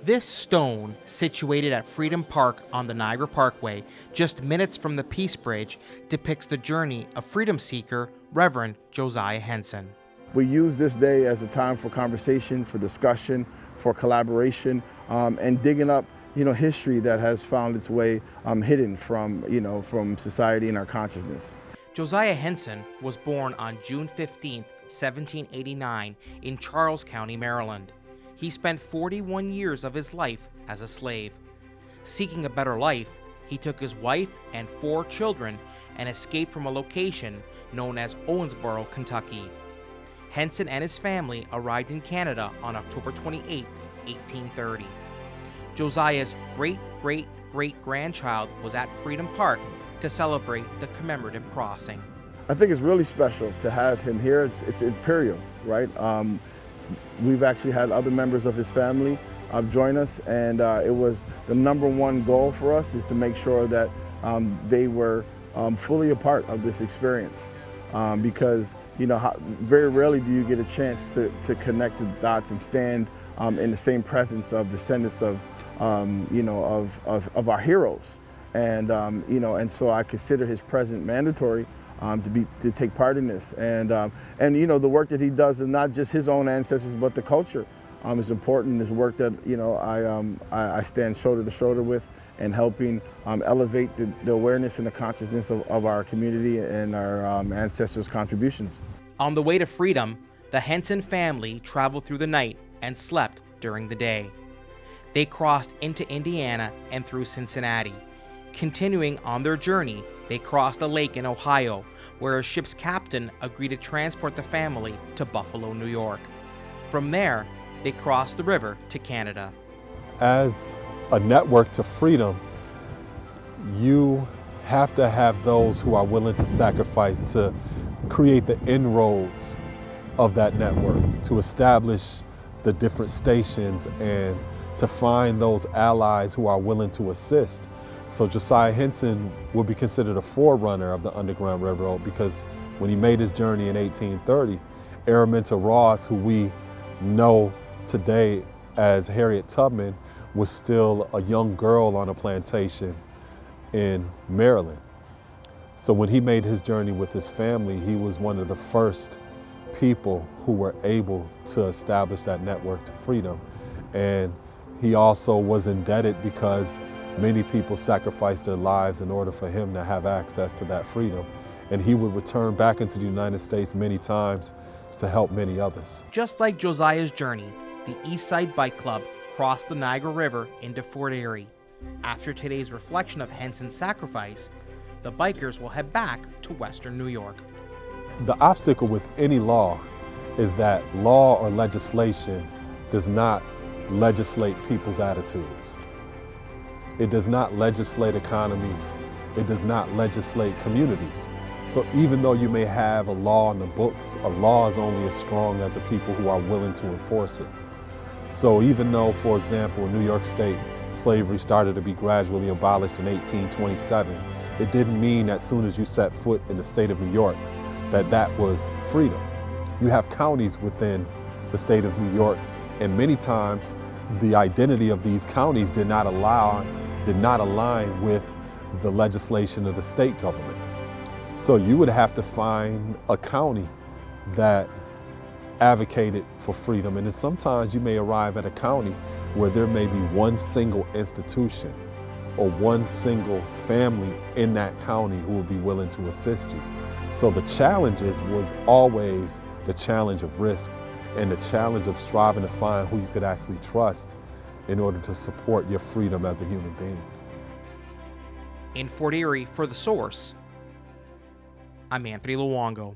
This stone, situated at Freedom Park on the Niagara Parkway, just minutes from the Peace Bridge, depicts the journey of freedom seeker Reverend Josiah Henson. We use this day as a time for conversation, for discussion, for collaboration, and digging up, history that has found its way hidden from society and our consciousness. Josiah Henson was born on June 15, 1789, in Charles County, Maryland. He spent 41 years of his life as a slave. Seeking a better life, he took his wife and 4 children and escaped from a location known as Owensboro, Kentucky. Henson and his family arrived in Canada on October 28, 1830. Josiah's great-great-great-grandchild was at Freedom Park to celebrate the commemorative crossing. I think it's really special to have him here. It's imperial, right? We've actually had other members of his family join us, and it was the #1 goal for us is to make sure that they were fully a part of this experience, because very rarely do you get a chance to connect the dots and stand in the same presence of descendants of our heroes, and so I consider his presence mandatory. To take part in this, and the work that he does is not just his own ancestors, but the culture is important. This work that I stand shoulder to shoulder with, and helping elevate the awareness and the consciousness of our community and our ancestors' contributions. On the way to freedom, the Henson family traveled through the night and slept during the day. They crossed into Indiana and through Cincinnati. Continuing on their journey, they crossed a lake in Ohio, where a ship's captain agreed to transport the family to Buffalo, New York. From there, they crossed the river to Canada. As a network to freedom, you have to have those who are willing to sacrifice to create the inroads of that network, to establish the different stations and to find those allies who are willing to assist. So Josiah Henson would be considered a forerunner of the Underground Railroad, because when he made his journey in 1830, Araminta Ross, who we know today as Harriet Tubman, was still a young girl on a plantation in Maryland. So when he made his journey with his family, he was one of the first people who were able to establish that network to freedom. And he also was indebted because many people sacrificed their lives in order for him to have access to that freedom. And he would return back into the United States many times to help many others. Just like Josiah's journey, the East Side Bike Club crossed the Niagara River into Fort Erie. After today's reflection of Henson's sacrifice, the bikers will head back to Western New York. The obstacle with any law is that law or legislation does not legislate people's attitudes. It does not legislate economies. It does not legislate communities. So even though you may have a law in the books, a law is only as strong as the people who are willing to enforce it. So even though, for example, in New York State, slavery started to be gradually abolished in 1827, it didn't mean that as soon as you set foot in the state of New York that that was freedom. You have counties within the state of New York, and many times the identity of these counties did not align with the legislation of the state government. So you would have to find a county that advocated for freedom. And then sometimes you may arrive at a county where there may be one single institution or one single family in that county who will be willing to assist you. So the challenges was always the challenge of risk and the challenge of striving to find who you could actually trust in order to support your freedom as a human being. In Fort Erie, for The Source, I'm Anthony Luongo.